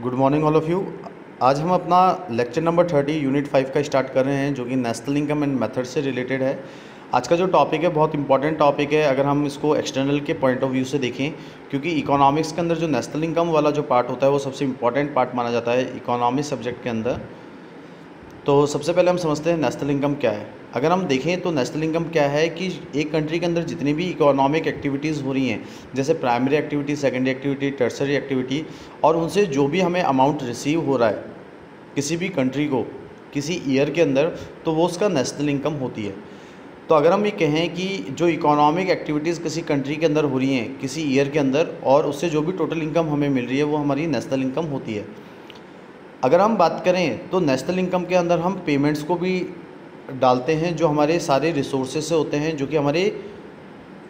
Good morning all of you. आज हम अपना लेक्चर नंबर 30 यूनिट 5 का स्टार्ट कर रहे हैं, जो कि नेशनल इनकम एंड मेथड से रिलेटेड है। आज का जो टॉपिक है बहुत इंपॉर्टेंट टॉपिक है अगर हम इसको एक्सटर्नल के पॉइंट ऑफ व्यू से देखें, क्योंकि इकोनॉमिक्स के अंदर जो नेशनल इनकम वाला जो पार्ट होता है वो सबसे इंपॉर्टेंट पार्ट माना जाता है इकोनॉमिक्स सब्जेक्ट के अंदर। तो सबसे पहले हम समझते हैं नेशनल इनकम क्या है। अगर हम देखें तो नेशनल इनकम क्या है कि एक कंट्री के अंदर जितनी भी इकोनॉमिक एक्टिविटीज़ हो रही हैं, जैसे primary activity, secondary activity, tertiary activity, और उनसे जो भी हमें अमाउंट रिसीव हो रहा है किसी भी कंट्री को किसी ईयर के अंदर, तो वो उसका नेशनल इनकम होती है। तो अगर हम ये कहें कि जो इकोनॉमिक एक्टिविटीज़ किसी कंट्री के अंदर हो रही हैं किसी ईयर के अंदर, और उससे जो भी टोटल इनकम हमें मिल रही है वो हमारी नेशनल इनकम होती है। अगर हम बात करें तो नेशनल इनकम के अंदर हम पेमेंट्स को भी डालते हैं, जो हमारे सारे रिसोर्सेज से होते हैं, जो कि हमारे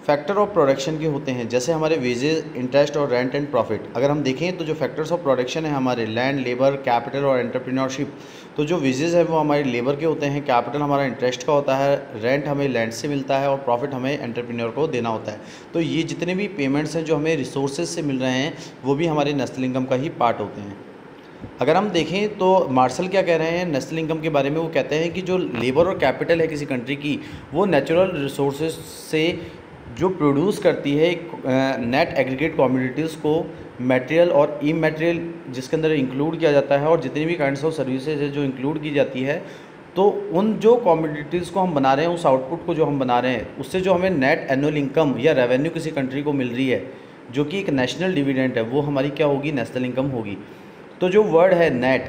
फैक्टर ऑफ प्रोडक्शन के होते हैं, जैसे हमारे वेजेस, इंटरेस्ट और रेंट एंड प्रॉफिट। अगर हम देखें तो जो फैक्टर्स ऑफ प्रोडक्शन है हमारे लैंड, लेबर, कैपिटल और एंटरप्रेन्योरशिप, तो जो वेजेस है वो हमारे लेबर के होते हैं, कैपिटल हमारा इंटरेस्ट का होता है, रेंट हमें लैंड से मिलता है और प्रॉफिट हमें एंटरप्रेन्योर को देना होता है। तो ये जितने भी पेमेंट्स हैं जो हमें रिसोर्सेज से मिल रहे हैं वो भी हमारे नेशनल इनकम का ही पार्ट होते हैं। अगर हम देखें तो मार्शल क्या कह रहे हैं नेशनल इनकम के बारे में, वो कहते हैं कि जो लेबर और कैपिटल है किसी कंट्री की, वो नेचुरल रिसोर्सेज से जो प्रोड्यूस करती है नेट एग्रीगेट कमोडिटीज़ को, मटेरियल और इमटेरियल जिसके अंदर इंक्लूड किया जाता है, और जितनी भी काइंड्स ऑफ सर्विसेज है जो इंक्लूड की जाती है, तो उन जो कमोडिटीज़ को हम बना रहे हैं, उस आउटपुट को जो हम बना रहे हैं, उससे जो हमें नेट एनुअल इनकम या रेवेन्यू किसी कंट्री को मिल रही है, जो कि एक नेशनल डिविडेंड है, वो हमारी क्या होगी, नेशनल इनकम होगी। तो जो वर्ड है नेट,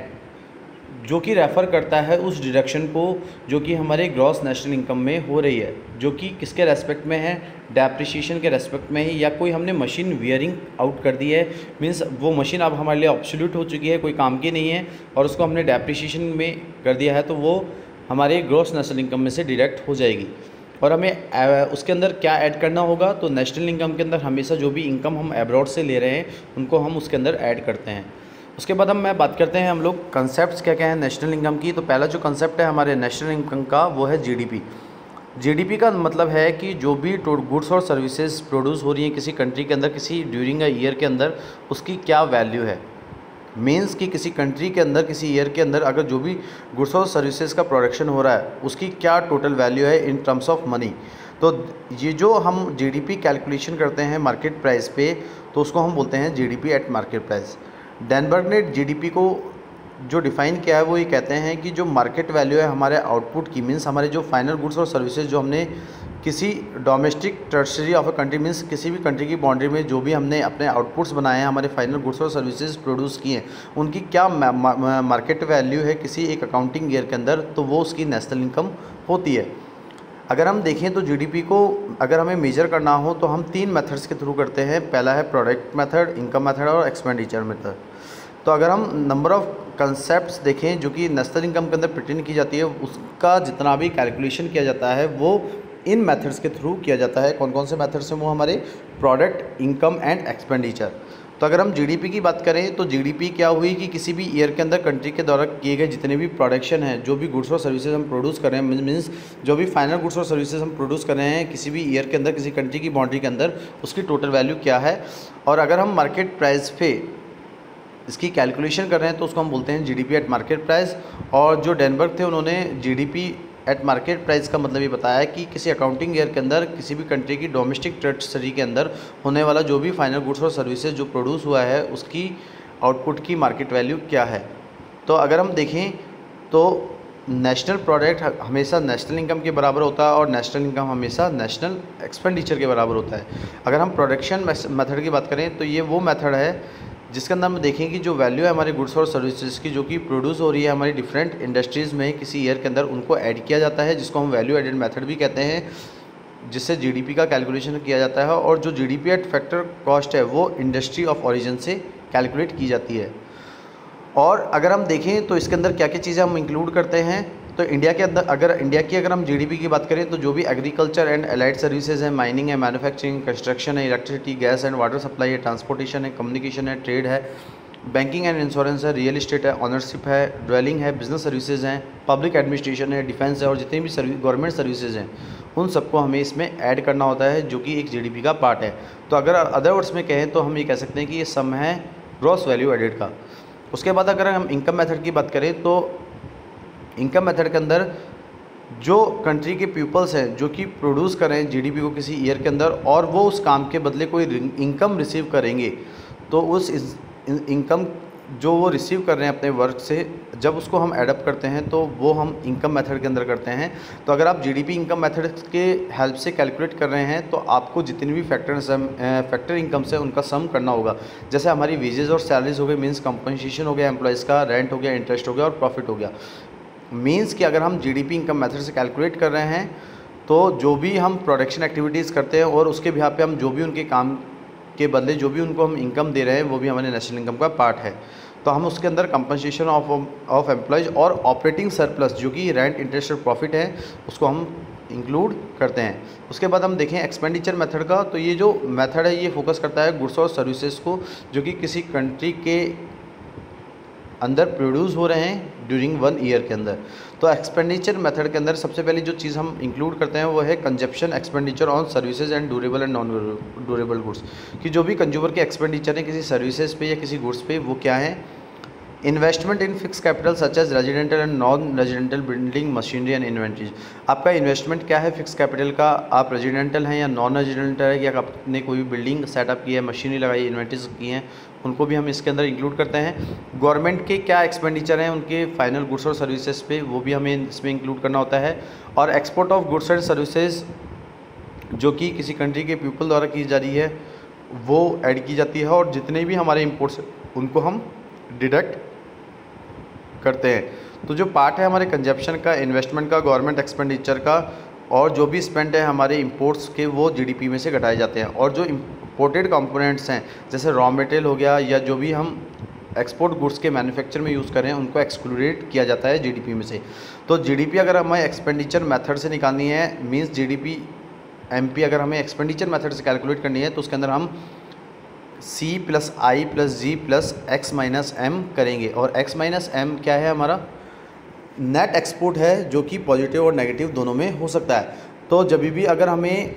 जो कि रेफ़र करता है उस डिडक्शन को जो कि हमारे ग्रॉस नेशनल इनकम में हो रही है, जो कि किसके रेस्पेक्ट में है, डेप्रिसिएशन के रेस्पेक्ट में ही, या कोई हमने मशीन वियरिंग आउट कर दी है, मींस वो मशीन अब हमारे लिए ऑब्सोल्यूट हो चुकी है, कोई काम की नहीं है, और उसको हमने डेप्रिसिएशन में कर दिया है, तो वो हमारे ग्रॉस नेशनल इनकम में से डिडक्ट हो जाएगी। और हमें उसके अंदर क्या ऐड करना होगा, तो नेशनल इनकम के अंदर हमेशा जो भी इनकम हम एब्रॉड से ले रहे हैं उनको हम उसके अंदर ऐड करते हैं। उसके बाद हम बात करते हैं हम लोग कंसेप्ट्स क्या क्या हैं नेशनल इनकम की। तो पहला जो कंसेप्ट है हमारे नेशनल इनकम का वो है जीडीपी। जीडीपी का मतलब है कि जो भी गुड्स और सर्विसेज प्रोड्यूस हो रही हैं किसी कंट्री के अंदर किसी ड्यूरिंग अ ईयर के अंदर, उसकी क्या वैल्यू है। मीन्स कि किसी कंट्री के अंदर किसी ईयर के अंदर अगर जो भी गुड्स और सर्विसेज का प्रोडक्शन हो रहा है उसकी क्या टोटल वैल्यू है इन टर्म्स ऑफ मनी। तो ये जो हम जीडीपी कैलकुलेशन करते हैं मार्केट प्राइस पे, तो उसको हम बोलते हैं जीडीपी एट मार्केट प्राइस। डेनबर्ग ने जीडीपी को जो डिफ़ाइन किया है वो ये कहते हैं कि जो मार्केट वैल्यू है हमारे आउटपुट की, मीन्स हमारे जो फाइनल गुड्स और सर्विसेज जो हमने किसी domestic tertiary of a country, means किसी भी कंट्री की बाउंड्री में जो भी हमने अपने आउटपुट्स बनाए हैं, हमारे फाइनल गुड्स और सर्विसेज प्रोड्यूस किए हैं, उनकी क्या मार्केट वैल्यू है किसी एक अकाउंटिंग ईयर के अंदर, तो वो उसकी नेशनल इनकम होती है। अगर हम देखें तो जीडीपी को अगर हमें मेजर करना हो तो हम 3 मेथड्स के थ्रू करते हैं। पहला है प्रोडक्ट मेथड, इनकम मेथड और एक्सपेंडिचर मेथड। तो अगर हम नंबर ऑफ़ कंसेप्ट्स देखें जो कि नेशनल इनकम के अंदर प्रिटेंड की जाती है, उसका जितना भी कैलकुलेशन किया जाता है वो इन मेथड्स के थ्रू किया जाता है। कौन कौन से मेथड्स हैं वो हमारे प्रोडक्ट, इनकम एंड एक्सपेंडिचर। तो अगर हम जीडीपी की बात करें तो जीडीपी क्या हुई कि किसी भी ईयर के अंदर कंट्री के द्वारा किए गए जितने भी प्रोडक्शन है, जो भी गुड्स और सर्विसेज हम प्रोड्यूस कर रहे हैं, मीन्स जो भी फाइनल गुड्स और सर्विसेज हम प्रोड्यूस कर रहे हैं किसी भी ईयर के अंदर किसी कंट्री की बाउंड्री के अंदर, उसकी टोटल वैल्यू क्या है। और अगर हम मार्केट प्राइस पे इसकी कैलकुलेशन कर रहे हैं तो उसको हम बोलते हैं जीडीपी एट मार्केट प्राइस। और जो डेनबर्ग थे उन्होंने जीडीपी एट मार्केट प्राइस का मतलब ये बताया कि किसी अकाउंटिंग ईयर के अंदर किसी भी कंट्री की डोमेस्टिक टर्सरी के अंदर होने वाला जो भी फाइनल गुड्स और सर्विसेज जो प्रोड्यूस हुआ है उसकी आउटपुट की मार्केट वैल्यू क्या है। तो अगर हम देखें तो नेशनल प्रोडक्ट हमेशा नेशनल इनकम के बराबर होता है और नेशनल इनकम हमेशा नेशनल एक्सपेंडिचर के बराबर होता है। अगर हम प्रोडक्शन मेथड की बात करें तो ये वो मेथड है जिसके अंदर हम देखें कि जो वैल्यू है हमारे गुड्स और सर्विसेज की जो कि प्रोड्यूस हो रही है हमारी डिफरेंट इंडस्ट्रीज़ में किसी ईयर के अंदर, उनको ऐड किया जाता है, जिसको हम वैल्यू एडेड मेथड भी कहते हैं, जिससे जीडीपी का कैलकुलेशन किया जाता है। और जो जीडीपी एट फैक्टर कॉस्ट है वो इंडस्ट्री ऑफ ओरिजिन से कैलकुलेट की जाती है। और अगर हम देखें तो इसके अंदर क्या क्या चीज़ें हम इंक्लूड करते हैं, तो इंडिया के अंदर अगर हम जीडीपी की बात करें तो जो भी एग्रीकल्चर एंड एलाइड सर्विसेज है, माइनिंग है, मैन्युफैक्चरिंग, कंस्ट्रक्शन है, electricity, gas and water supply है, ट्रांसपोर्टेशन है, कम्युनिकेशन है, ट्रेड है, बैंकिंग एंड इंश्योरेंस है, रियल इस्टेट है, ऑनरशिप है, ड्वेलिंग है, बिजनेस सर्विसेज हैं, पब्लिक एडमिनिस्ट्रेशन है, डिफेंस है, और जितनी भी गवर्नमेंट सर्विसेज हैं उन सबको हमें इसमें ऐड करना होता है, जो कि एक जीडीपी का पार्ट है। तो अगर अदर वर्ड्स में कहें तो हम ये कह सकते हैं कि ये सम है ग्रॉस वैल्यू एडेड का। उसके बाद अगर हम इनकम मेथड की बात करें तो इनकम मेथड के अंदर जो कंट्री के पीपल्स हैं जो कि प्रोड्यूस कर रहे हैं जीडीपी को किसी ईयर के अंदर और वो उस काम के बदले कोई इनकम रिसीव करेंगे, तो उस इनकम जो वो रिसीव कर रहे हैं अपने वर्क से, जब उसको हम एडअप करते हैं तो वो हम इनकम मेथड के अंदर करते हैं। तो अगर आप जीडीपी इनकम मेथड के हेल्प से कैलकुलेट कर रहे हैं तो आपको जितनी भी फैक्टर इनकम से उनका सम करना होगा। जैसे हमारी वेजेस और सैलरीज हो गए, मीन्स कंपनसेशन हो गया एम्प्लॉयज़ का, रेंट हो गया, इंटरेस्ट हो गया और प्रॉफिट हो गया। मीन्स कि अगर हम जीडीपी इनकम मेथड से कैलकुलेट कर रहे हैं तो जो भी हम प्रोडक्शन एक्टिविटीज़ करते हैं और उसके बिहाफ पे हम जो भी उनके काम के बदले जो भी उनको हम इनकम दे रहे हैं वो भी हमारे नेशनल इनकम का पार्ट है। तो हम उसके अंदर कंपनसेशन ऑफ एम्प्लॉयज़ और ऑपरेटिंग सरप्लस जो कि रेंट, इंटरेस्ट और प्रॉफिट है उसको हम इंक्लूड करते हैं। उसके बाद हम देखें एक्सपेंडिचर मेथड का, तो ये जो मेथड है ये फोकस करता है गुड्स और सर्विसेज को जो कि किसी कंट्री के अंदर प्रोड्यूस हो रहे हैं ड्यूरिंग 1 ईयर के अंदर। तो एक्सपेंडिचर मेथड के अंदर सबसे पहले जो चीज़ हम इंक्लूड करते हैं वो है consumption expenditure on services and durable and non durable goods, कि जो भी कंज्यूमर के एक्सपेंडिचर हैं किसी सर्विसेज पे या किसी गुड्स पे वो क्या है। Investment in fix capital such as residential and non residential building, machinery and inventories. आपका इन्वेस्टमेंट क्या है फिक्स कैपिटल का, आप रेजिडेंटल हैं या नॉन रेजिडेंटल है, या आपने कोई भी बिल्डिंग सेटअप की है, मशीनरी लगाई, इन्वेंट्रीज की हैं, उनको भी हम इसके अंदर इंक्लूड करते हैं। गवर्नमेंट के क्या एक्सपेंडिचर हैं उनके फाइनल गुड्स और सर्विसेज पे, वो भी हमें इसमें इंक्लूड करना होता है। और export of goods and services जो कि किसी कंट्री के पीपल द्वारा की जा रही है वो ऐड की जाती है, और जितने भी हमारे इंपोर्ट्स उनको हम डिडक्ट करते हैं। तो जो पार्ट है हमारे कंजप्शन का, इन्वेस्टमेंट का, गवर्नमेंट एक्सपेंडिचर का और जो भी स्पेंड है हमारे इंपोर्ट्स के, वो जीडीपी में से घटाए जाते हैं। और जो इंपोर्टेड कंपोनेंट्स हैं जैसे रॉ मटेरियल हो गया या जो भी हम एक्सपोर्ट गुड्स के मैन्युफैक्चर में यूज़ करें उनको एक्सक्लूडेड किया जाता है जीडीपी में से। तो जीडीपी अगर हमें एक्सपेंडिचर मेथड से निकालनी है, मीन्स जीडीपी एमपी अगर हमें एक्सपेंडिचर मेथड से कैलकुलेट करनी है तो उसके अंदर हम C + I + G + X - M करेंगे। और X - M क्या है, हमारा नेट एक्सपोर्ट है जो कि पॉजिटिव और नेगेटिव दोनों में हो सकता है। तो जब भी अगर हमें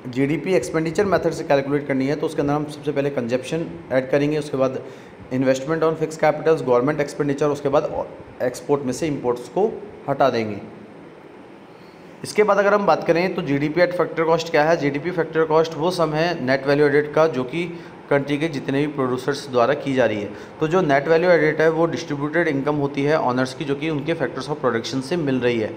जीडीपी एक्सपेंडिचर मेथड से कैलकुलेट करनी है तो उसके अंदर हम सबसे पहले कंजप्शन ऐड करेंगे, उसके बाद investment on fix Capitals, government expenditure, उसके बाद एक्सपोर्ट में से इंपोर्ट्स को हटा देंगे। इसके बाद अगर हम बात करें तो जीडीपी एट फैक्टर कॉस्ट क्या है। जीडीपी फैक्टर कॉस्ट वो सम है नेट वैल्यू एडेड का जो कि कंट्री के जितने भी प्रोड्यूसर्स द्वारा की जा रही है। तो जो नेट वैल्यू एडेड है वो डिस्ट्रीब्यूटेड इनकम होती है ऑनर्स की जो कि उनके फैक्टर्स ऑफ प्रोडक्शन से मिल रही है।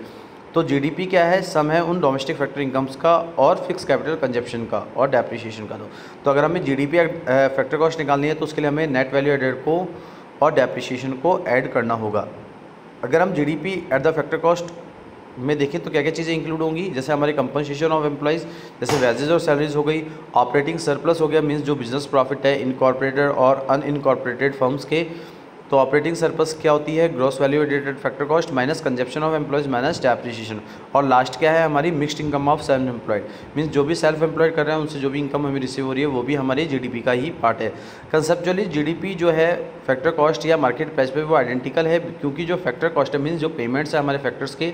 तो जीडीपी क्या है, सम है उन डोमेस्टिक फैक्टर इनकम्स का और फिक्स कैपिटल कंजप्शन का और डेप्रिसिएशन का। तो अगर हमें जीडीपी फैक्टर कॉस्ट निकालनी है तो उसके लिए हमें नेट वैल्यू एडेड को और डेप्रिसिएशन को ऐड करना होगा। अगर हम GDP at the factor cost में देखें तो क्या क्या चीज़ें इंक्लूड होंगी, जैसे हमारे कंपनसेशन ऑफ एम्प्लॉइज़, जैसे वेजेस और सैलरीज हो गई, ऑपरेटिंग सरप्लस हो गया, मींस जो बिजनेस प्रॉफिट है इनकॉर्पोरेटेड और अनइनकॉर्पोरेटेड फर्म्स के। तो ऑपरेटिंग सरप्लस क्या होती है, gross value added factor cost minus consumption of employees minus depreciation. और लास्ट क्या है, हमारी mixed income of self employed, means जो भी सेल्फ एम्प्लॉयड कर रहे हैं उनसे जो भी इनकम हमें रिसीव हो रही है वो भी हमारी जीडीपी का ही पार्ट है। कंसेप्चुअली जीडीपी जो है फैक्टर कॉस्ट या मार्केट प्राइस पे वो आइडेंटिकल है, क्योंकि जो फैक्टर कॉस्ट है मीन्स जो पेमेंट्स है हमारे फैक्टर्स के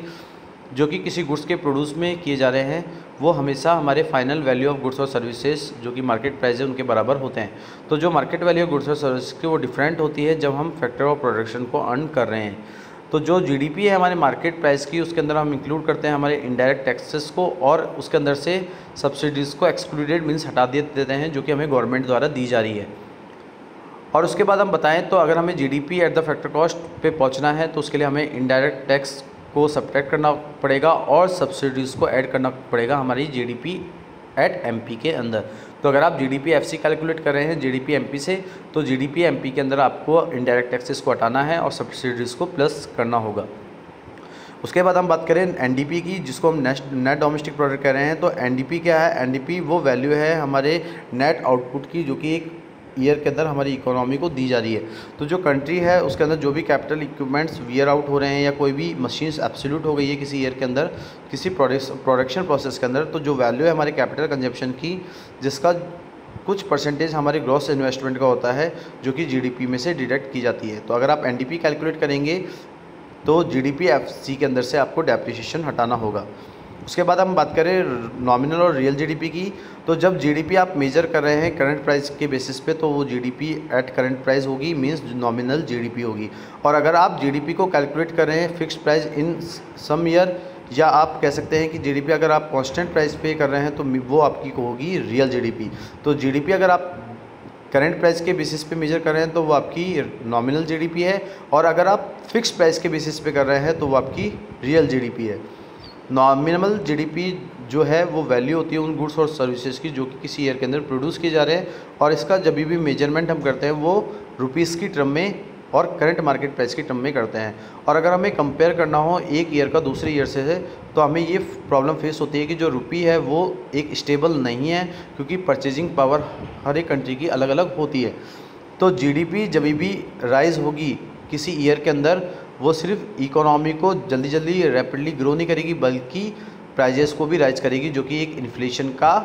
जो कि किसी गुड्स के प्रोड्यूस में किए जा रहे हैं वो हमेशा हमारे फाइनल वैल्यू ऑफ गुड्स और सर्विसेज जो कि मार्केट प्राइस है उनके बराबर होते हैं। तो जो मार्केट वैल्यू ऑफ गुड्स और सर्विसेज की वो डिफरेंट होती है जब हम फैक्टर ऑफ प्रोडक्शन को अर्न कर रहे हैं। तो जो जीडीपी है हमारे मार्केट प्राइस की उसके अंदर हम इंक्लूड करते हैं हमारे इनडायरेक्ट टैक्सेस को और उसके अंदर से सब्सिडीज़ को एक्सक्लूडेड मीन्स हटा देते हैं जो कि हमें गवर्नमेंट द्वारा दी जा रही है। और उसके बाद हम बताएं तो अगर हमें GDP at the factor cost पे पहुंचना है तो उसके लिए हमें इनडायरेक्ट टैक्स को सब्ट्रैक्ट करना पड़ेगा और सब्सिडीज़ को ऐड करना पड़ेगा हमारी जीडीपी एट एमपी के अंदर। तो अगर आप जीडीपी एफसी कैलकुलेट कर रहे हैं जीडीपी एमपी से तो जीडीपी एमपी के अंदर आपको इनडायरेक्ट टैक्सेस को हटाना है और सब्सिडीज़ को प्लस करना होगा। उसके बाद हम बात करें एनडीपी की जिसको हम नेट डोमेस्टिक प्रोडक्ट कह रहे हैं। तो एनडीपी क्या है, एनडीपी वो वैल्यू है हमारे नेट आउटपुट की जो कि एक ईयर के अंदर हमारी इकोनॉमी को दी जा रही है। तो जो कंट्री है उसके अंदर जो भी कैपिटल इक्विपमेंट्स वियर आउट हो रहे हैं या कोई भी मशीन्स एब्सोल्यूट हो गई है किसी ईयर के अंदर किसी प्रोडक्शन प्रोसेस के अंदर, तो जो वैल्यू है हमारे कैपिटल कंजप्शन की जिसका कुछ परसेंटेज हमारे ग्रॉस इन्वेस्टमेंट का होता है जो कि जीडीपी में से डिडक्ट की जाती है। तो अगर आप एनडीपी कैलकुलेट करेंगे तो जीडीपी एफसी के अंदर से आपको डेप्रिसिएशन हटाना होगा। उसके बाद हम बात करें नॉमिनल और रियल जीडीपी की, तो जब जीडीपी आप मेजर कर रहे हैं करंट प्राइस के बेसिस पे, तो वो जीडीपी एट करंट प्राइस होगी, मींस नॉमिनल जीडीपी होगी। और अगर आप जीडीपी को कैलकुलेट कर रहे हैं fixed price in some year, या आप कह सकते हैं कि जीडीपी अगर आप कांस्टेंट प्राइस पे कर रहे हैं तो वो आपकी होगी रियल जीडीपी। तो जीडीपी अगर आप करंट प्राइस के बेसिस पे मेजर कर रहे हैं तो वो आपकी नॉमिनल जीडीपी है, और अगर आप फिक्स्ड प्राइस के बेसिस पे कर रहे हैं तो वो आपकी रियल जीडीपी है। नॉमिनल जीडीपी जो है वो वैल्यू होती है उन गुड्स और सर्विसेज की जो कि किसी ईयर के अंदर प्रोड्यूस किए जा रहे हैं, और इसका जब भी मेजरमेंट हम करते हैं वो रुपीज़ की टर्म में और करंट मार्केट प्राइस की टर्म में करते हैं। और अगर हमें कंपेयर करना हो एक ईयर का दूसरे ईयर से तो हमें ये प्रॉब्लम फेस होती है कि जो रुपी है वो एक स्टेबल नहीं है, क्योंकि परचेजिंग पावर हर एक कंट्री की अलग अलग होती है। तो जीडीपी जब भी राइज़ होगी किसी ईयर के अंदर, वो सिर्फ इकोनॉमी को जल्दी जल्दी रैपिडली ग्रो नहीं करेगी, बल्कि प्राइजेस को भी राइज करेगी, जो कि एक इन्फ्लेशन का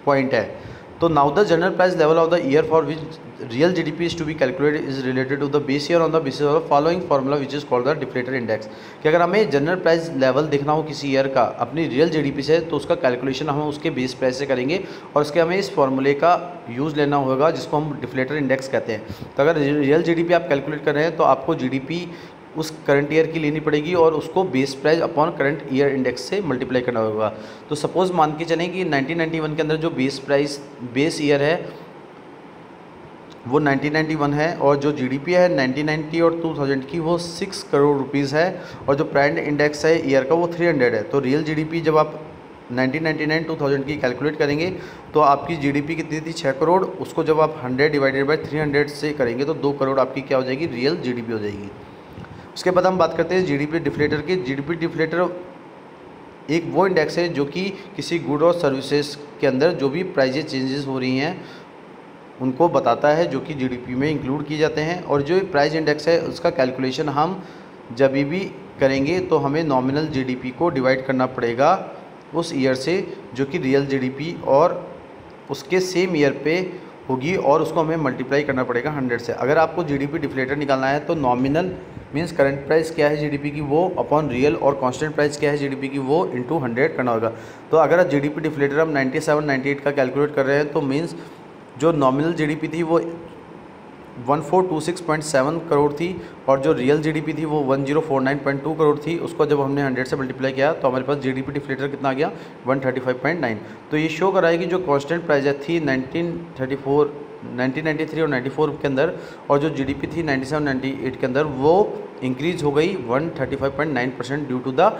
पॉइंट है। तो now the general price level of the year for which real GDP is to be calculated is related to the base year on the basis of the following formula which is called the deflator index. कि अगर हमें general price level देखना हो किसी year का अपनी real GDP से, तो उसका कैलकुलेशन हम उसके बेस प्राइस से करेंगे, और उसके हमें इस फॉर्मूले का यूज़ लेना होगा जिसको हम डिफ्लेटर इंडेक्स कहते हैं। तो अगर रियल जीडीपी आप कैलकुलेट कर रहे हैं तो आपको जीडीपी उस करंट ईयर की लेनी पड़ेगी और उसको base price upon current year index से मल्टीप्लाई करना होगा। तो सपोज़ मान के चलें कि 1991 के अंदर जो बेस ईयर है वो 1991 है, और जो जीडीपी है 1990 और 2000 की वो 6 करोड़ रुपीज़ है, और जो प्राइस इंडेक्स है ईयर का वो 300 है। तो रियल जीडीपी जब आप 1999-2000 की कैलकुलेट करेंगे तो आपकी जीडीपी कितनी थी, 6 करोड़। उसको जब आप 100 डिवाइडेड बाई 300 से करेंगे तो 2 करोड़ आपकी क्या हो जाएगी, रियल जीडीपी हो जाएगी। उसके बाद हम बात करते हैं जीडीपी डिफ्लेटर की। जीडीपी डिफ्लेटर एक वो इंडेक्स है जो कि किसी गुड और सर्विसेज के अंदर जो भी प्राइजेज चेंजेस हो रही हैं उनको बताता है, जो कि जीडीपी में इंक्लूड किए जाते हैं। और जो प्राइस इंडेक्स है उसका कैलकुलेशन हम जब भी करेंगे तो हमें नॉमिनल जीडीपी को डिवाइड करना पड़ेगा उस ईयर से जो कि रियल जीडीपी और उसके सेम ईयर पे होगी, और उसको हमें मल्टीप्लाई करना पड़ेगा 100 से। अगर आपको जीडीपी डिफ्लेटर निकालना है तो नॉमिनल मींस करंट प्राइस क्या है जीडीपी की वो अपॉन रियल, और कांस्टेंट प्राइस क्या है जीडीपी की वो इंटू 100 करना होगा। तो अगर जीडीपी डिफ्लेटर हम 97-98 का कैलकुलेट कर रहे हैं तो मींस जो नॉमिनल जीडीपी थी वो 1426.7 करोड़ थी, और जो रियल जीडीपी थी वो 1049.2 करोड़ थी। उसको जब हमने 100 से मल्टीप्लाई किया तो हमारे पास जीडीपी डिफ्लेटर कितना आ गया, 135.9। तो ये शो कर रहा है कि जो कांस्टेंट प्राइस थी 1993 और 94 के अंदर, और जो जीडीपी थी 97-98 के अंदर, वो इंक्रीज़ हो गई 135.9% ड्यू टू द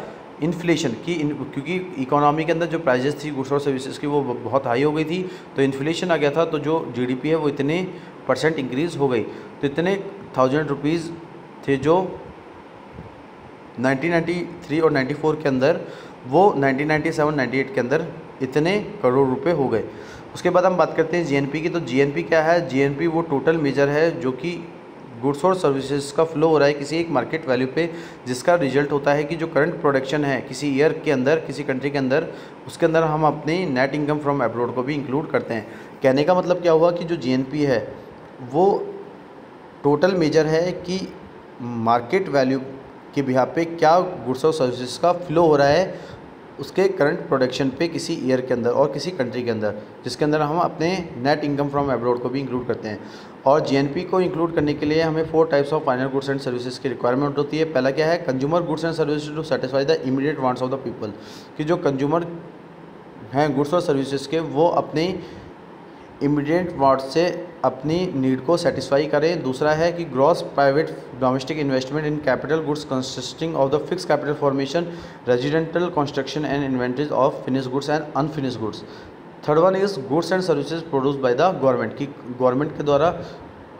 इन्फ्लेशन की। क्योंकि इकोनॉमी के अंदर जो प्राइजेस थी गुड्स और सर्विसेज की वो बहुत हाई हो गई थी, तो इन्फ्लेशन आ गया था, तो जो जीडीपी है वो इतने % इंक्रीज़ हो गई। तो इतने 1000 रुपीज़ थे जो 1993 और 94 के अंदर, वो 1997-98 के अंदर इतने करोड़ रुपए हो गए। उसके बाद हम बात करते हैं जीएनपी की। तो जीएनपी क्या है, जीएनपी वो टोटल मेजर है जो कि गुड्स और सर्विसेज का फ्लो हो रहा है किसी एक मार्केट वैल्यू पे, जिसका रिजल्ट होता है कि जो करंट प्रोडक्शन है किसी ईयर के अंदर किसी कंट्री के अंदर, उसके अंदर हम अपनी नेट इनकम फ्रॉम अब्रॉड को भी इंक्लूड करते हैं। कहने का मतलब क्या हुआ कि जो जीएनपी है वो टोटल मेजर है कि मार्केट वैल्यू के बिहार पे क्या गुड्स और सर्विसेज का फ्लो हो रहा है उसके करंट प्रोडक्शन पे किसी ईयर के अंदर और किसी कंट्री के अंदर, जिसके अंदर हम अपने नेट इनकम फ्रॉम अब्रॉड को भी इंक्लूड करते हैं। और जीएनपी को इंक्लूड करने के लिए हमें 4 types of final goods and services की रिक्वायरमेंट होती है। पहला क्या है, consumer goods and services to satisfy the immediate wants of the people, कि जो कंज्यूमर हैं गुड्स और सर्विसेज के वो अपने इमीडिएट वांट्स से अपनी नीड को सेटिस्फाई करें। दूसरा है कि gross private domestic investment in capital goods consisting of the fix capital formation, residential construction and inventories of finish goods and unfinished goods. Third one is goods and services produce by the government, कि government के द्वारा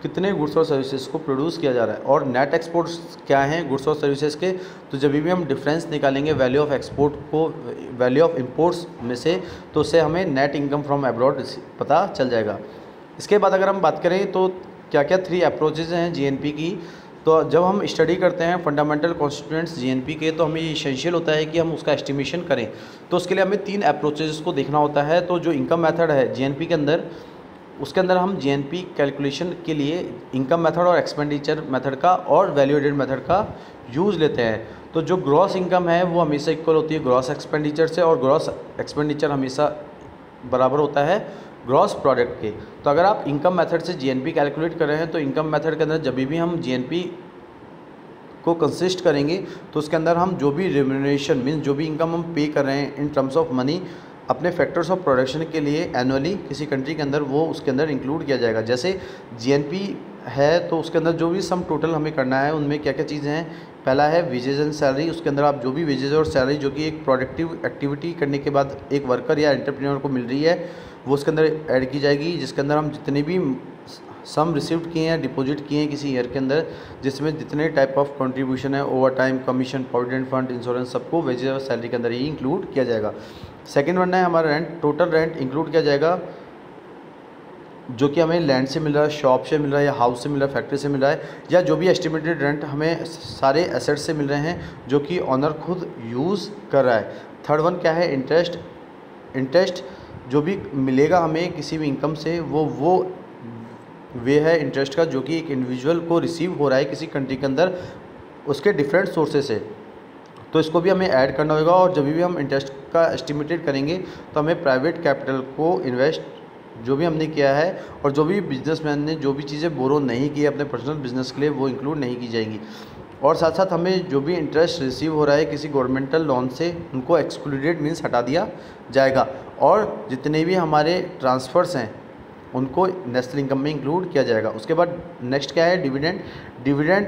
कितने goods और services को produce किया जा रहा है। और नेट एक्सपोर्ट्स क्या हैं गुड्स और सर्विसेज के, तो जब भी हम डिफरेंस निकालेंगे वैल्यू ऑफ एक्सपोर्ट को वैल्यू ऑफ इंपोर्ट्स में से, तो उससे हमें नेट इनकम फ्रॉम अब्रॉड पता चल जाएगा। इसके बाद अगर हम बात करें तो क्या क्या 3 अप्रोचेज हैं जीएनपी की। तो जब हम स्टडी करते हैं फंडामेंटल कॉन्स्टिट्यूएंट्स जीएनपी के, तो हमें ये एसेंशियल होता है कि हम उसका एस्टिमेशन करें। तो उसके लिए हमें 3 अप्रोचेज को देखना होता है। तो जो इनकम मेथड है जीएनपी के अंदर, उसके अंदर हम जीएनपी कैलकुलेशन के लिए इनकम मेथड और एक्सपेंडिचर मेथड का और वैल्यू एडेड मेथड का यूज़ लेते हैं। तो जो ग्रॉस इनकम है वो हमेशा इक्वल होती है ग्रॉस एक्सपेंडिचर से, और ग्रॉस एक्सपेंडिचर हमेशा बराबर होता है ग्रॉस प्रोडक्ट के। तो अगर आप इनकम मेथड से जीएनपी कैलकुलेट कर रहे हैं तो इनकम मेथड के अंदर जब भी हम जीएनपी को कंसिस्ट करेंगे तो उसके अंदर हम जो भी रेम्यूनरेशन मीन्स जो भी इनकम हम पे कर रहे हैं इन टर्म्स ऑफ मनी अपने फैक्टर्स ऑफ प्रोडक्शन के लिए एनुअली किसी कंट्री के अंदर, वो उसके अंदर इंक्लूड किया जाएगा। जैसे जीएनपी है तो उसके अंदर जो भी सम टोटल हमें करना है उनमें क्या क्या चीज़ें हैं। पहला है वेजेज एंड सैलरी, उसके अंदर आप जो भी वेजेज और सैलरी जो कि एक प्रोडक्टिव एक्टिविटी करने के बाद एक वर्कर या एंटरप्रेन्योर को मिल रही है वो उसके अंदर ऐड की जाएगी, जिसके अंदर हम जितने भी सम रिसीव्ड किए हैं, डिपॉजिट किए हैं किसी ईयर के अंदर, जिसमें जितने टाइप ऑफ कंट्रीब्यूशन है, over time, commission, provident fund, insurance, सबको वेजेज और सैलरी के अंदर ही इंक्लूड किया जाएगा। सेकंड वन है हमारा रेंट, टोटल रेंट इंक्लूड किया जाएगा जो कि हमें लैंड से मिल रहा है, शॉप से मिल रहा है, या हाउस से मिल रहा है, फैक्ट्री से मिल रहा है, या जो भी एस्टिमेटेड रेंट हमें सारे एसेट्स से मिल रहे हैं जो कि ऑनर खुद यूज़ कर रहा है। थर्ड वन क्या है, इंटरेस्ट। इंटरेस्ट जो भी मिलेगा हमें किसी भी इनकम से वो वे है इंटरेस्ट का जो कि एक इंडिविजुअल को रिसीव हो रहा है किसी कंट्री के अंदर उसके डिफरेंट सोर्सेस से, तो इसको भी हमें ऐड करना होगा। और जब भी हम इंटरेस्ट का एस्टिमेटेड करेंगे तो हमें प्राइवेट कैपिटल को इन्वेस्ट जो भी हमने किया है और जो भी बिजनेसमैन ने जो भी चीज़ें बोरो नहीं की अपने पर्सनल बिजनेस के लिए वो इंक्लूड नहीं की जाएंगी। और साथ साथ हमें जो भी इंटरेस्ट रिसीव हो रहा है किसी गवर्नमेंटल लोन से उनको एक्सक्लूडेड मीन्स हटा दिया जाएगा। और जितने भी हमारे ट्रांसफ़र्स हैं उनको नेशनल इनकम में इंक्लूड किया जाएगा। उसके बाद नेक्स्ट क्या है, डिविडेंड। डिविडेंड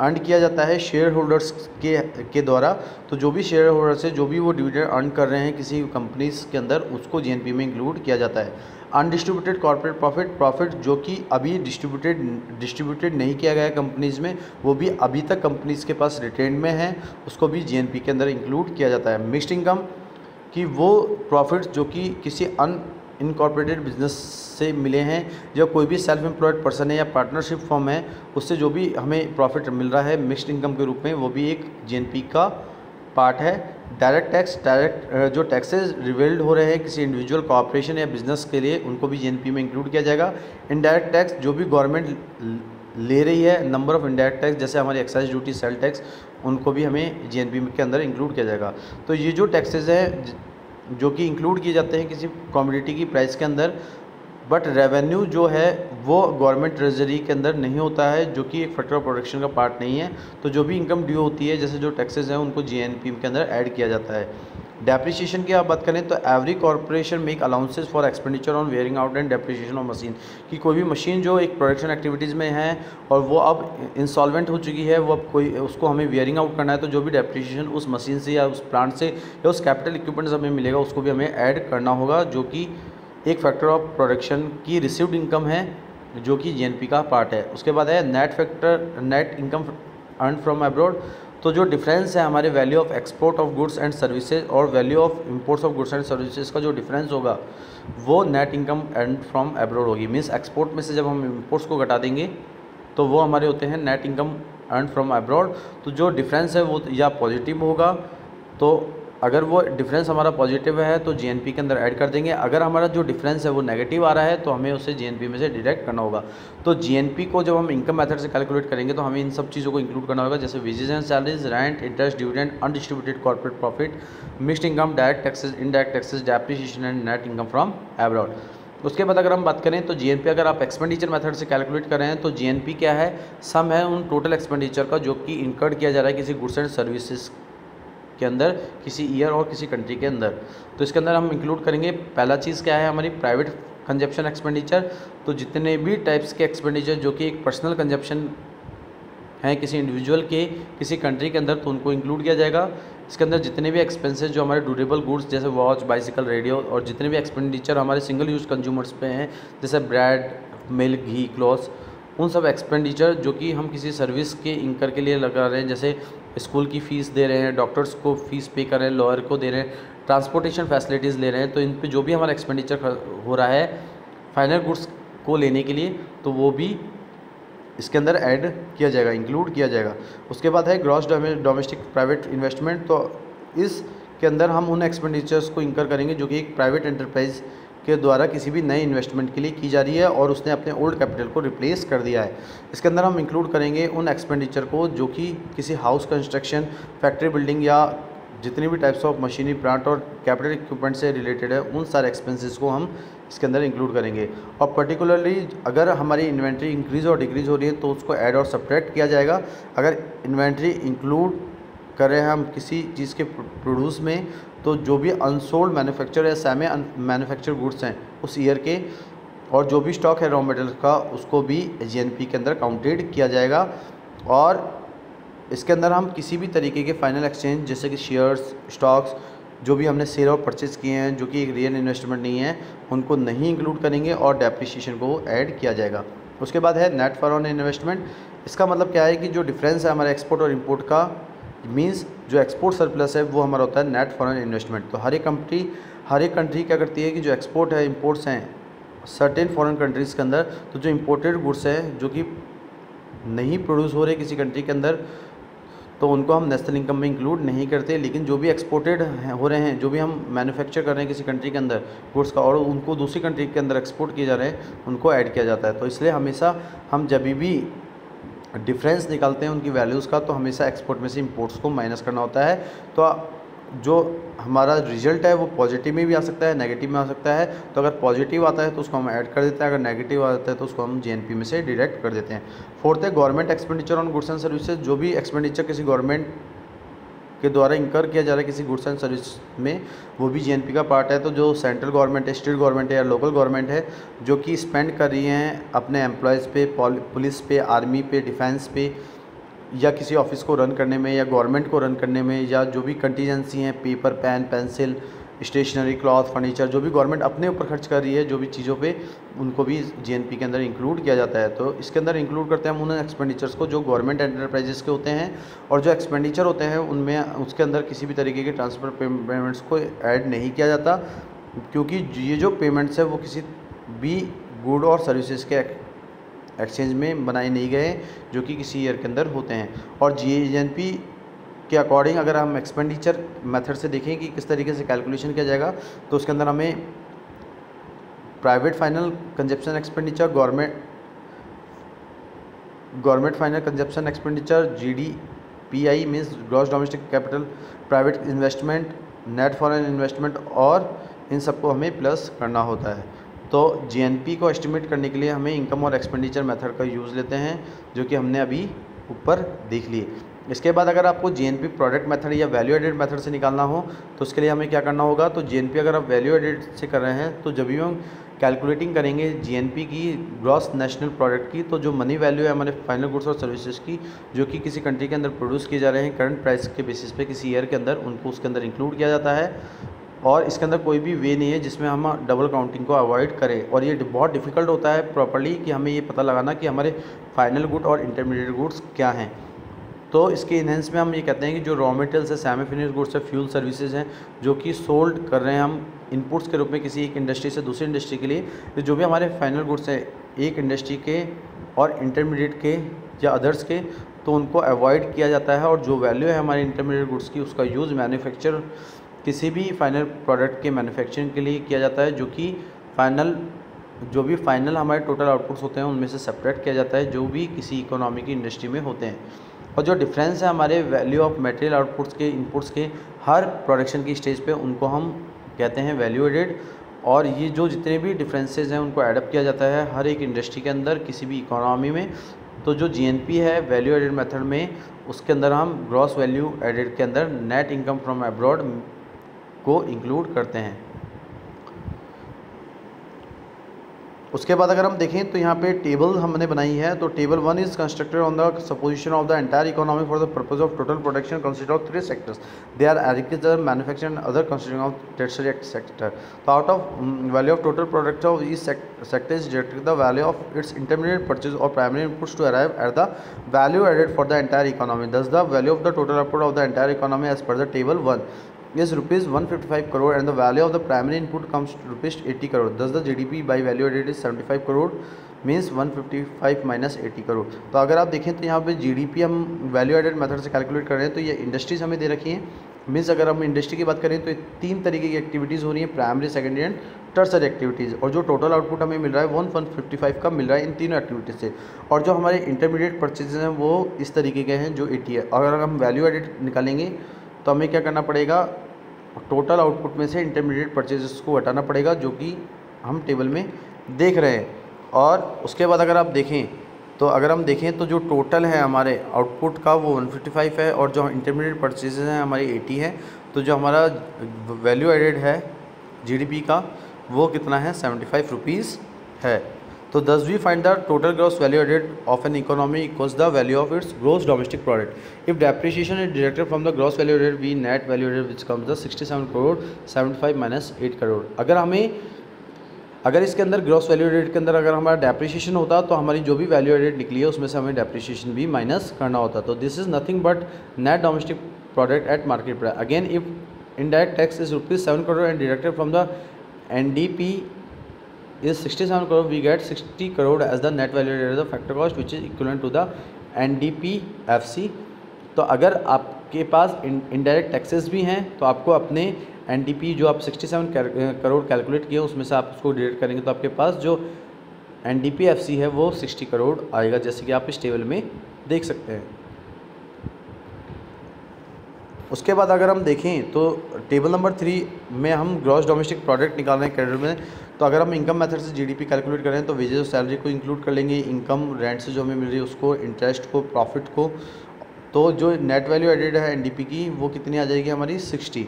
अर्न किया जाता है शेयर होल्डर्स के द्वारा। तो जो भी शेयर होल्डर्स है जो भी वो डिविडेंड अर्न कर रहे हैं किसी कंपनीज के अंदर उसको जीएनपी में इंक्लूड किया जाता है। अनडिस्ट्रीब्यूटेड कॉर्पोरेट प्रॉफिट, प्रॉफिट जो कि अभी डिस्ट्रीब्यूटेड नहीं किया गया है कंपनीज़ में, वो भी अभी तक कंपनीज़ के पास रिटेन में है, उसको भी जीएनपी के अंदर इंक्लूड किया जाता है। मिक्स्ड इनकम कि वो प्रॉफिट जो कि किसी इनकॉर्पोरेटेड बिजनेस से मिले हैं या कोई भी सेल्फ एम्प्लॉयड पर्सन है या पार्टनरशिप फॉर्म है उससे जो भी हमें प्रॉफिट मिल रहा है मिक्स्ड इनकम के रूप में, वो भी एक जीएनपी का पार्ट है। डायरेक्ट टैक्स, डायरेक्ट जो टैक्सेस रिवेल्ड हो रहे हैं किसी इंडिविजुअल कॉर्पोरेशन या बिजनेस के लिए उनको भी जीएनपी में इंक्लूड किया जाएगा। इनडायरेक्ट टैक्स जो भी गवर्नमेंट ले रही है, नंबर ऑफ इनडायरेक्ट टैक्स जैसे हमारी एक्साइज ड्यूटी, सेल टैक्स, उनको भी हमें जीएनपी के अंदर इंक्लूड किया जाएगा। तो ये जो टैक्सेस हैं जो कि इंक्लूड किए जाते हैं किसी कमोडिटी की प्राइस के अंदर, बट रेवेन्यू जो है वो गवर्नमेंट ट्रेजरी के अंदर नहीं होता है जो कि एक फैक्टर ऑफ प्रोडक्शन का पार्ट नहीं है। तो जो भी इनकम ड्यू होती है जैसे जो टैक्सेस हैं उनको जीएनपी के अंदर ऐड किया जाता है। डेप्रिसिएशन की आप बात करें तो every corporation make allowances for expenditure on wearing out and depreciation of machine, कि कोई भी मशीन जो एक प्रोडक्शन एक्टिविटीज़ में है और वो अब इंसॉल्वेंट हो चुकी है, वो अब कोई उसको हमें वेयरिंग आउट करना है, तो जो भी डेप्रिसिएशन उस मशीन से या उस प्लांट से या उस कैपिटल इक्विपमेंट से हमें मिलेगा उसको भी हमें ऐड करना होगा, जो कि एक फैक्टर ऑफ प्रोडक्शन की रिसीव्ड इनकम है जो कि जीएनपी का पार्ट है। उसके बाद है net income earn from abroad. तो जो डिफरेंस है हमारे value of export of goods and services और value of imports of goods and services का जो डिफरेंस होगा वो net income earn from abroad होगी। मीन्स एक्सपोर्ट में से जब हम इंपोर्ट्स को घटा देंगे तो वो हमारे होते हैं net income earn from abroad. तो जो डिफरेंस है वो या पॉजिटिव होगा, तो अगर वो डिफरेंस हमारा पॉजिटिव है तो जीएनपी के अंदर ऐड कर देंगे। अगर हमारा जो डिफरेंस है वो नेगेटिव आ रहा है तो हमें उसे जीएनपी में से डिडक्ट करना होगा। तो जीएनपी को जब हम इनकम मेथड से कैलकुलेट करेंगे तो हमें इन सब चीज़ों को इंक्लूड करना होगा, जैसे wages and salaries, rent, interest, dividend, undistributed corporate profit, mixed income, direct taxes, indirect taxes, depreciation and net income from abroad. उसके बाद अगर हम बात करें तो जीएनपी अगर आप एक्सपेंडिचर मेथड से कैलकुलेट कर रहे हैं तो जीएनपी क्या है, सम है उन टोटल एक्सपेंडिचर का जो कि इनकर्ड किया जा रहा है किसी गुड्स एंड सर्विसेज के अंदर किसी ईयर और किसी कंट्री के अंदर। तो इसके अंदर हम इंक्लूड करेंगे, पहला चीज़ क्या है हमारी प्राइवेट कंजप्शन एक्सपेंडिचर। तो जितने भी टाइप्स के एक्सपेंडिचर जो कि एक पर्सनल कंजप्शन है किसी इंडिविजुअल के किसी कंट्री के अंदर तो उनको इंक्लूड किया जाएगा। इसके अंदर जितने भी एक्सपेंसेस जो हमारे ड्यूरेबल गुड्स जैसे वॉच, बाइसिकल, रेडियो और जितने भी एक्सपेंडिचर हमारे सिंगल यूज़ कंज्यूमर्स पे हैं जैसे ब्रेड, मिल्क, घी, क्लॉथ्स, उन सब एक्सपेंडिचर जो कि हम किसी सर्विस के इंकर के लिए लगा रहे हैं, जैसे स्कूल की फ़ीस दे रहे हैं, डॉक्टर्स को फ़ीस पे कर रहे हैं, लॉयर को दे रहे हैं, ट्रांसपोर्टेशन फैसिलिटीज़ ले रहे हैं, तो इन पे जो भी हमारा एक्सपेंडिचर हो रहा है फाइनल गुड्स को लेने के लिए तो वो भी इसके अंदर ऐड किया जाएगा, इंक्लूड किया जाएगा। उसके बाद है ग्रॉस डोमेस्टिक प्राइवेट इन्वेस्टमेंट। तो इसके अंदर हम उन एक्सपेंडिचर्स को इंकर करेंगे जो कि एक प्राइवेट एंटरप्राइज के द्वारा किसी भी नए इन्वेस्टमेंट के लिए की जा रही है और उसने अपने ओल्ड कैपिटल को रिप्लेस कर दिया है। इसके अंदर हम इंक्लूड करेंगे उन एक्सपेंडिचर को जो कि किसी हाउस कंस्ट्रक्शन, फैक्ट्री बिल्डिंग या जितनी भी टाइप्स ऑफ मशीनरी, प्लांट और कैपिटल इक्विपमेंट से रिलेटेड है, उन सारे एक्सपेंसेस को हम इसके अंदर इंक्लूड करेंगे। और पर्टिकुलरली अगर हमारी इन्वेंट्री इंक्रीज़ और डिक्रीज़ हो रही है तो उसको ऐड और सब्ट्रैक्ट किया जाएगा। अगर इन्वेंट्री इंक्लूड कर रहे हैं हम किसी चीज़ के प्रोड्यूस में, तो जो भी अनसोल्ड मैन्युफैक्चर या सेमी मैन्युफैक्चर गुड्स हैं उस ईयर के, और जो भी स्टॉक है रॉ मटेरियल का, उसको भी जीएनपी के अंदर काउंटेड किया जाएगा। और इसके अंदर हम किसी भी तरीके के फाइनल एक्सचेंज जैसे कि शेयर्स, स्टॉक्स, जो भी हमने सेल और परचेज़ किए हैं जो कि एक रियल इन्वेस्टमेंट नहीं है, उनको नहीं इंक्लूड करेंगे और डेप्रिसिएशन को ऐड किया जाएगा। उसके बाद है नेट फॉरेन इन्वेस्टमेंट। इसका मतलब क्या है कि जो डिफरेंस है हमारे एक्सपोर्ट और इंपोर्ट का, मींस जो एक्सपोर्ट सरप्लस है वो हमारा होता है नेट फॉरेन इन्वेस्टमेंट। तो हर एक कंट्री क्या करती है कि जो एक्सपोर्ट है, इंपोर्ट्स हैं सर्टेन फॉरेन कंट्रीज़ के अंदर, तो जो इंपोर्टेड गुड्स हैं जो कि नहीं प्रोड्यूस हो रहे किसी कंट्री के अंदर, तो उनको हम नेशनल इनकम में इंक्लूड नहीं करते। लेकिन जो भी एक्सपोर्टेड हो रहे हैं, जो भी हम मैन्युफैक्चर कर रहे हैं किसी कंट्री के अंदर गुड्स का और उनको दूसरी कंट्री के अंदर एक्सपोर्ट किए जा रहे हैं, उनको ऐड किया जाता है। तो इसलिए हमेशा हम जब भी डिफरेंस निकालते हैं उनकी वैल्यूज़ का, तो हमेशा एक्सपोर्ट में से इंपोर्ट्स को माइनस करना होता है। तो जो हमारा रिजल्ट है वो पॉजिटिव में भी आ सकता है, नेगेटिव में आ सकता है। तो अगर पॉजिटिव आता है तो उसको हम ऐड कर देते हैं, अगर नेगेटिव आता है तो उसको हम जीएनपी में से डिडक्ट कर देते हैं। फोर्थ है government expenditure on goods and services. जो भी एक्सपेंडिचर किसी गवर्नमेंट के द्वारा इंकर किया जा रहा है किसी गुड्स एंड सर्विस में, वो भी जीएनपी का पार्ट है। तो जो सेंट्रल गवर्नमेंट है, स्टेट गवर्नमेंट है या लोकल गवर्नमेंट है जो कि स्पेंड कर रही हैं अपने एम्प्लॉयज़ पे, पुलिस पे, आर्मी पे, डिफेंस पे, या किसी ऑफिस को रन करने में या गवर्नमेंट को रन करने में, या जो भी कंटीजेंसी हैं, paper, pen, pencil, stationery, cloth, furniture, जो भी गवर्नमेंट अपने ऊपर खर्च कर रही है जो भी चीज़ों पे, उनको भी जीएनपी के अंदर इंक्लूड किया जाता है। तो इसके अंदर इंक्लूड करते हैं हम उन एक्सपेंडिचर्स को जो गवर्नमेंट एंटरप्राइजेस के होते हैं, और जो एक्सपेंडिचर होते हैं उनमें उसके अंदर किसी भी तरीके के ट्रांसफ़र पेमेंट्स को ऐड नहीं किया जाता, क्योंकि ये जो पेमेंट्स है वो किसी भी गुड और सर्विसेज के एक्सचेंज में बनाए नहीं गए जो कि किसी ईयर के अंदर होते हैं। और जीएनपी के अकॉर्डिंग अगर हम एक्सपेंडिचर मेथड से देखें कि किस तरीके से कैलकुलेशन किया जाएगा, तो उसके अंदर हमें private final consumption expenditure, government final consumption expenditure, GDPI means gross domestic capital, private investment, net foreign investment, और इन सबको हमें प्लस करना होता है। तो जीएनपी को एस्टिमेट करने के लिए हमें इनकम और एक्सपेंडिचर मेथड का यूज़ लेते हैं जो कि हमने अभी ऊपर देख लिए। इसके बाद अगर आपको जीएनपी प्रोडक्ट मेथड या वैल्यू एडेड मेथड से निकालना हो तो उसके लिए हमें क्या करना होगा, तो जीएनपी अगर आप वैल्यू एडेड से कर रहे हैं तो जब भी हम कैलकुलेटिंग करेंगे जीएनपी की ग्रॉस नेशनल प्रोडक्ट की, तो जो मनी वैल्यू है हमारे फाइनल गुड्स और सर्विसेज की जो कि किसी कंट्री के अंदर प्रोड्यूस किए जा रहे हैं करंट प्राइस के बेसिस पे किसी ईयर के अंदर, उनको उसके अंदर इंक्लूड किया जाता है। और इसके अंदर कोई भी वे नहीं है जिसमें हम डबल काउंटिंग को अवॉइड करें। और ये बहुत डिफ़िकल्ट होता है प्रॉपर्ली कि हमें ये पता लगाना कि हमारे फाइनल गुड और इंटरमीडिएट गुड्स क्या हैं। तो इसके इनहेंस में हम ये कहते हैं कि जो रॉ मटेरियल्स है, सेमी फिनिश्ड गुड्स है, फ्यूल सर्विसेज हैं जो कि सोल्ड कर रहे हैं हम इनपुट्स के रूप में किसी एक इंडस्ट्री से दूसरी इंडस्ट्री के लिए, तो जो भी हमारे फाइनल गुड्स हैं एक इंडस्ट्री के और इंटरमीडिएट के या अदर्स के, तो उनको अवॉइड किया जाता है। और जो वैल्यू है हमारे इंटरमीडिएट गुड्स की, उसका यूज़ मैन्युफैक्चर किसी भी फाइनल प्रोडक्ट के मैन्युफैक्चरिंग के लिए किया जाता है, जो भी फाइनल हमारे टोटल आउटपुट्स होते हैं उनमें से सेपरेट किया जाता है जो भी किसी इकोनॉमी की इंडस्ट्री में होते हैं। और जो डिफरेंस है हमारे वैल्यू ऑफ मटेरियल आउटपुट्स के, इनपुट्स के हर प्रोडक्शन की स्टेज पे, उनको हम कहते हैं वैल्यू एडेड। और ये जो जितने भी डिफरेंसेस हैं उनको एडअप किया जाता है हर एक इंडस्ट्री के अंदर, किसी भी इकोनॉमी में। तो जो जीएनपी है वैल्यू एडेड मेथड में, उसके अंदर हम ग्रॉस वैल्यू एडेड के अंदर नेट इनकम फ्रॉम अब्रॉड को इंक्लूड करते हैं। उसके बाद अगर हम देखें तो यहाँ पे टेबल हमने बनाई है। तो table 1 is constructed on the supposition of the entire economy for the purpose of total production consider of 3 sectors, they are agriculture, manufacturing and other considering of tertiary sector. तो out of value of total product of each sector is deducted the value of its intermediate purchase और primary inputs to arrive at the value added for the entire economy. Thus the value of the total output of the entire economy as per the table 1 is rupees 155 crore and the value of the primary input comes to rupees 80 crore. Thus the GDP by value added is 75 crore means 155 minus 80 crore. तो अगर आप देखें तो यहाँ पे GDP हम value added method से calculate कर रहे हैं। तो ये इंडस्ट्रीज़ हमें दे रखी हैं मीन्स अगर हम इंडस्ट्री की बात करें तो 3 तरीके की एक्टिविटीज़ हो रही हैं, primary, secondary and tertiary activities, और जो टोटल आउटपुट हमें मिल रहा है 155 का मिल रहा है इन तीनों एक्टिविटीज़ से। और जो हमारे इंटरमीडिएट परचेजेज हैं वो इस तरीके के हैं जो 80 है। अगर हम वैल्यू एडिड निकालेंगे तो हमें क्या करना पड़ेगा, टोटल आउटपुट में से इंटरमीडिएट परचेजेस को हटाना पड़ेगा जो कि हम टेबल में देख रहे हैं। और उसके बाद अगर आप देखें तो जो टोटल है हमारे आउटपुट का वो 155 है, और जो इंटरमीडिएट परचेजेज हैं हमारी 80 है। तो जो हमारा वैल्यू एडेड है जीडीपी का वो कितना है, 75 रुपीज़ है। तो दस we find the total gross value added of an economy equals the value of it's gross domestic product. If depreciation is deducted from the gross value added V net value added which comes the 67 crore 75 minus 8 crore. अगर इसके अंदर gross value added के अंदर अगर हमारा depreciation होता तो हमारी जो भी वैल्यू एडेड निकली है उसमें से हमें डेप्रिसिएशन भी माइनस करना होता। तो this is nothing but net domestic product at market price. Again if indirect tax is ₹7 crore and deducted from the NDP is 67 crore, we get 60 crore as the net value added, the factor cost which is equivalent to the NDPFC। तो अगर आपके पास indirect taxes भी हैं तो आपको अपने NDP जो आप 67 करोड़ कैलकुलेट किए उसमें से आप उसको डिडक्ट करेंगे तो आपके पास जो NDPFC है वो 60 करोड़ आएगा, जैसे कि आप इस टेबल में देख सकते हैं। उसके बाद अगर हम देखें तो टेबल नंबर 3 में हम ग्रॉस डोमेस्टिक प्रोडक्ट निकाल रहे हैं क्रेडिट में। तो अगर हम इनकम मेथड से जीडीपी कैलकुलेट करें तो वेजेस और सैलरी को इंक्लूड कर लेंगे, इनकम रेंट से जो हमें मिल रही है उसको, इंटरेस्ट को, प्रॉफिट को। तो जो नेट वैल्यू एडेड है एनडीपी की वो कितनी आ जाएगी हमारी 60।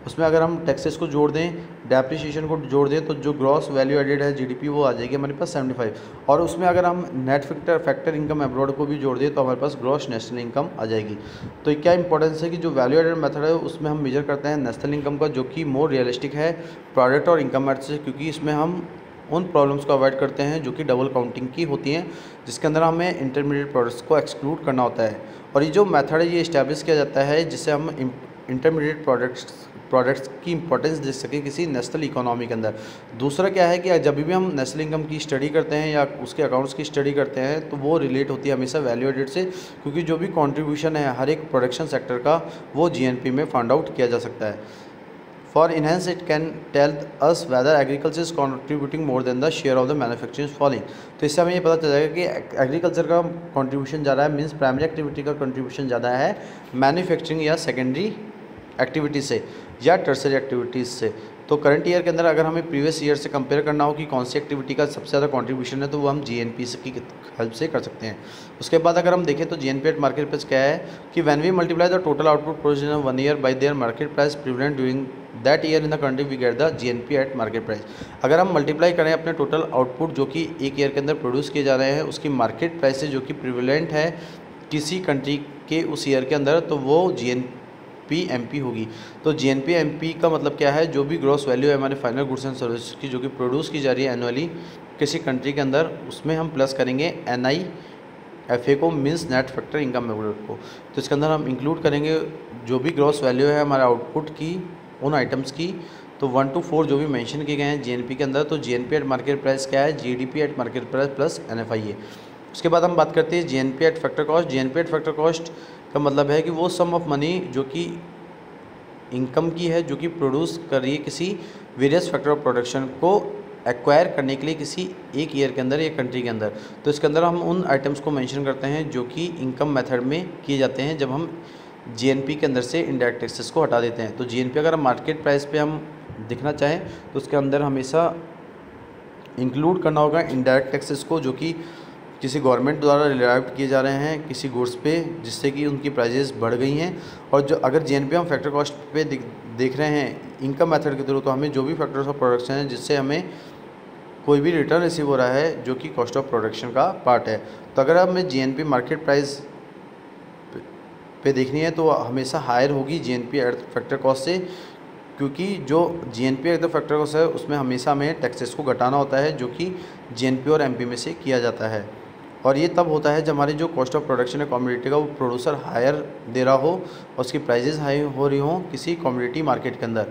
उसमें अगर हम टैक्सेस को जोड़ दें, डेप्रिसिएशन को जोड़ दें तो जो ग्रॉस वैल्यू एडेड है जीडीपी वो आ जाएगी हमारे पास 75। और उसमें अगर हम नेट फैक्टर इनकम अब्रॉड को भी जोड़ दें तो हमारे पास ग्रॉस नेशनल इनकम आ जाएगी। तो क्या इंपॉर्टेंस है कि जो वैल्यू एडेड मेथड है उसमें हम मेजर करते हैं नेशनल इनकम का, जो कि मोर रियलिस्टिक है प्रोडक्ट और इनकम मेथड से, क्योंकि इसमें हम उन प्रॉब्लम्स को अवॉइड करते हैं जो कि डबल काउंटिंग की होती हैं, जिसके अंदर हमें इंटरमीडिएट प्रोडक्ट्स को एक्सक्लूड करना होता है। और ये जो मेथड है ये इस्टेब्लिश किया जाता है जिससे हम इंटरमीडिएट प्रोडक्ट्स की इंपॉर्टेंस दे सकें किसी नेशनल इकोनॉमी के अंदर। दूसरा क्या है कि जब भी हम नेशनल इनकम की स्टडी करते हैं या उसके अकाउंट्स की स्टडी करते हैं तो वो रिलेट होती है हमेशा वैल्यू एडेड से, क्योंकि जो भी कंट्रीब्यूशन है हर एक प्रोडक्शन सेक्टर का वो जीएनपी में फाइंड आउट किया जा सकता है। For enhance it can tell us whether agriculture is contributing more than the share of the manufacturing following. तो इससे हमें ये पता चल जाएगा कि एग्रीकल्चर का कंट्रीब्यूशन ज़्यादा है, मीन्स प्राइमरी एक्टिविटी का कंट्रीब्यूशन ज़्यादा है मैन्युफैक्चरिंग या सेकेंडरी एक्टिविटी से या टर्सरी एक्टिविटीज़ से। तो करंट ईयर के अंदर अगर हमें प्रीवियस ईयर से कंपेयर करना हो कि कौन सी एक्टिविटी का सबसे ज़्यादा कंट्रीब्यूशन है तो वो हम जीएनपी की हेल्प से कर सकते हैं। उसके बाद अगर हम देखें तो जीएनपी एट मार्केट प्राइस क्या है कि when we multiply the total output produced in 1 year by their market price prevalent during that year in the country we get the GNP at market price. अगर हम multiply करें अपने total output जो कि एक ईयर के अंदर produce किए जा रहे हैं उसकी मार्केट प्राइस से जो कि प्रिवेलेंट है किसी कंट्री के उस ईयर के अंदर, तो वो जीएनपी होगी। तो जीएनपी का मतलब क्या है, जो भी ग्रॉस वैल्यू है हमारे फाइनल गुड्स एंड सर्विस की जो कि प्रोड्यूस की जा रही है एनुअली किसी कंट्री के अंदर, उसमें हम प्लस करेंगे NIFA को, means net factor income abroad को। तो इसके अंदर हम इंक्लूड करेंगे जो भी ग्रॉस वैल्यू है हमारे आउटपुट की उन आइटम्स की। तो 1 to 4 जो भी मेंशन किए गए हैं जीएनपी के अंदर, तो जीएनपी एट मार्केट प्राइस क्या है, GDP at market price plus NFIA। उसके बाद हम बात करते हैं GNP at factor cost. GNP at factor cost का मतलब है कि वो सम ऑफ मनी जो कि इनकम की है जो कि प्रोड्यूस कर रही है किसी वेरियस फैक्टर ऑफ प्रोडक्शन को एक्वायर करने के लिए किसी एक ईयर के अंदर या कंट्री के अंदर। तो इसके अंदर हम उन आइटम्स को मेंशन करते हैं जो कि इनकम मेथड में किए जाते हैं जब हम जीएनपी के अंदर से इनडायरेक्ट टैक्सेस को हटा देते हैं। तो जीएनपी अगर हम मार्केट प्राइस पे हम दिखना चाहें तो उसके अंदर हमेशा इंक्लूड करना होगा इनडायरेक्ट टैक्सेस को जो कि किसी गवर्नमेंट द्वारा रिलाइव किए जा रहे हैं किसी गुड्स पे, जिससे कि उनकी प्राइजेस बढ़ गई हैं। और जो अगर जीएनपी हम फैक्टर कॉस्ट पे देख रहे हैं इनकम मेथड के थ्रू, तो हमें जो भी फैक्टर्स ऑफ प्रोडक्शन हैं जिससे हमें कोई भी रिटर्न रिसीव हो रहा है जो कि कॉस्ट ऑफ प्रोडक्शन का पार्ट है। तो अगर हमें जीएनपी मार्केट प्राइस पे देखनी है तो हमेशा हायर होगी जीएनपी एट फैक्टर कॉस्ट से, क्योंकि जो GNP at the factor cost है उसमें हमेशा हमें टैक्सेस को घटाना होता है जो कि जीएनपी और एमपी में से किया जाता है। और ये तब होता है जब हमारी जो कॉस्ट ऑफ प्रोडक्शन है कमोडिटी का वो प्रोड्यूसर हायर दे रहा हो और उसकी प्राइजेस हाई हो रही हो किसी कमोडिटी मार्केट के अंदर।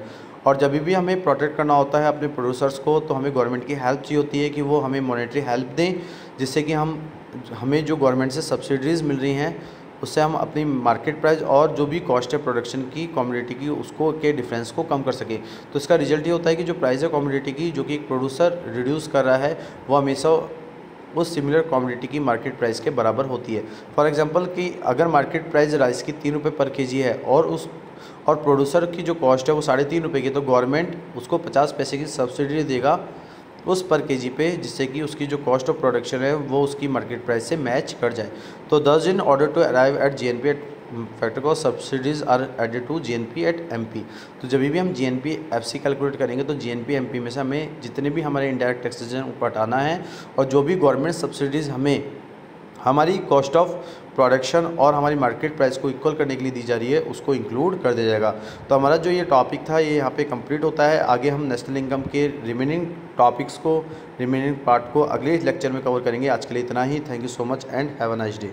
और जब भी हमें प्रोटेक्ट करना होता है अपने प्रोड्यूसर्स को तो हमें गवर्नमेंट की हेल्प चाहिए होती है कि वो हमें मॉनेटरी हेल्प दें, जिससे कि हमें जो गवर्नमेंट से सब्सिडीज़ मिल रही हैं उससे हम अपनी मार्केट प्राइस और जो भी कॉस्ट है प्रोडक्शन की कमोडिटी की उसको के डिफरेंस को कम कर सके। तो इसका रिजल्ट ये होता है कि जो प्राइस है कमोडिटी की जो कि एक प्रोड्यूसर रिड्यूस कर रहा है वो हमेशा उस सिमिलर कमोडिटी की मार्केट प्राइस के बराबर होती है। फॉर एग्जांपल कि अगर मार्केट प्राइस राइस की 3 रुपये पर केजी है और प्रोड्यूसर की जो कॉस्ट है वो 3.5 रुपये की, तो गवर्नमेंट उसको 50 पैसे की सब्सिडी देगा उस पर केजी पे, जिससे कि उसकी जो कॉस्ट ऑफ प्रोडक्शन है वो उसकी मार्केट प्राइस से मैच कर जाए। तो thus in order to arrive at GNP at factor cost subsidies are added to GNP at MP. तो जब भी हम जीएनपी एफसी कैलकुलेट करेंगे तो जीएनपी एमपी में से हमें जितने भी हमारे इंडायरेक्ट टैक्सेस हैं ऊपर हटाना है, और जो भी गवर्नमेंट सब्सिडीज़ हमें हमारी कॉस्ट ऑफ प्रोडक्शन और हमारी मार्केट प्राइस को इक्वल करने के लिए दी जा रही है उसको इंक्लूड कर दिया जाएगा। तो हमारा जो ये टॉपिक था ये यहाँ पे कंप्लीट होता है। आगे हम नेशनल इनकम के रिमेनिंग टॉपिक्स को, रिमेनिंग पार्ट को अगले लेक्चर में कवर करेंगे। आज के लिए इतना ही। Thank you so much and have a nice day.